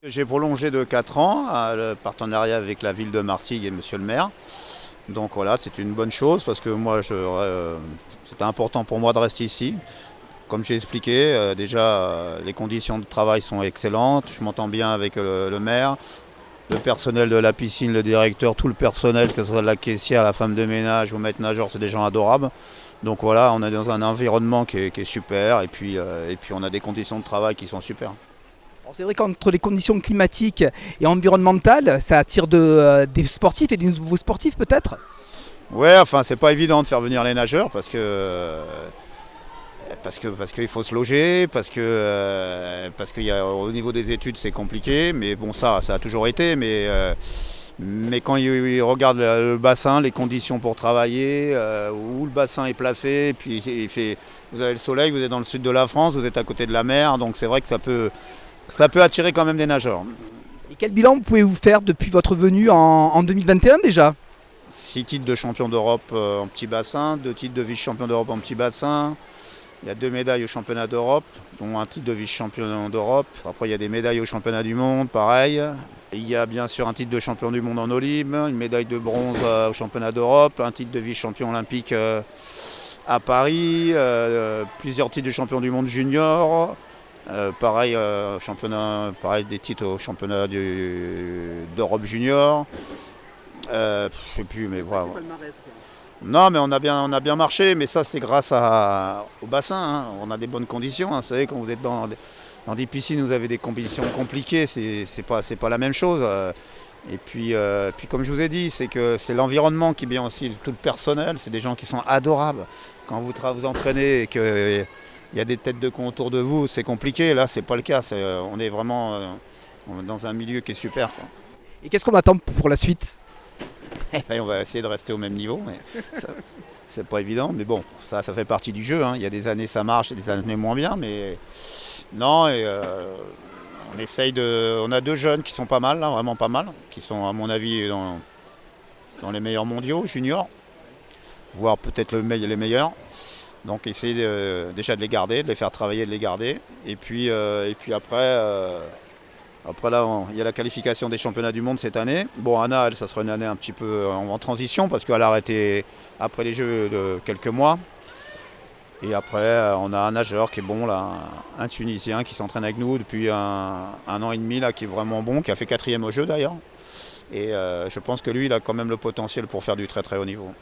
J'ai prolongé de 4 ans le partenariat avec la ville de Martigues et monsieur le maire. Donc voilà, c'est une bonne chose parce que moi, c'était important pour moi de rester ici. Comme j'ai expliqué, déjà, les conditions de travail sont excellentes. Je m'entends bien avec le maire, le personnel de la piscine, le directeur, tout le personnel, que ce soit la caissière, la femme de ménage ou maître nageur, c'est des gens adorables. Donc voilà, on est dans un environnement qui est super et puis on a des conditions de travail qui sont super. Alors, c'est vrai qu'entre les conditions climatiques et environnementales, ça attire des sportifs et des nouveaux sportifs peut-être. Ouais, enfin, c'est pas évident de faire venir les nageurs parce qu'il faut se loger, parce qu'il y a, au niveau des études c'est compliqué, mais bon ça a toujours été, mais quand ils regardent le bassin, les conditions pour travailler, où le bassin est placé, puis vous avez le soleil, vous êtes dans le sud de la France, vous êtes à côté de la mer, donc c'est vrai que ça peut attirer quand même des nageurs. Et quel bilan pouvez-vous faire depuis votre venue en 2021 déjà? 6 titres de champion d'Europe en petit bassin, 2 titres de vice-champion d'Europe en petit bassin. Il y a 2 médailles au championnat d'Europe, dont un titre de vice-champion d'Europe. Après, il y a des médailles au championnat du monde, pareil. Il y a bien sûr un titre de champion du monde en Olympe, une médaille de bronze au championnat d'Europe, un titre de vice-champion olympique à Paris, plusieurs titres de champion du monde junior. Pareil, pareil, des titres au championnat d'Europe junior. Je sais plus, mais voilà. Non, mais on a bien marché, mais ça c'est grâce au bassin, hein. On a des bonnes conditions, hein. Vous savez, quand vous êtes dans des piscines, vous avez des conditions compliquées, c'est pas la même chose. Et puis comme je vous ai dit, c'est que c'est l'environnement qui est bien aussi, tout le personnel, c'est des gens qui sont adorables. Quand vous entraînez et qu'il y a des têtes de con autour de vous, c'est compliqué. Là, c'est pas le cas. On est vraiment dans un milieu qui est super, quoi. Et qu'est-ce qu'on attend pour la suite? Et on va essayer de rester au même niveau, mais ça, c'est pas évident. Mais bon, ça fait partie du jeu, hein. Il y a des années ça marche et des années moins bien, mais non. On a 2 jeunes qui sont pas mal, là, vraiment pas mal, qui sont à mon avis dans les meilleurs mondiaux juniors, voire peut-être les meilleurs. Donc essayer déjà de les garder, de les faire travailler, de les garder. Et puis après là, il y a la qualification des championnats du monde cette année. Bon, Anna, elle, ça sera une année un petit peu en transition parce qu'elle a arrêté après les Jeux de quelques mois. Et après, on a un nageur qui est bon, là, un Tunisien qui s'entraîne avec nous depuis un an et demi, là, qui est vraiment bon, qui a fait 4e au jeu d'ailleurs. Et je pense que lui, il a quand même le potentiel pour faire du très très haut niveau.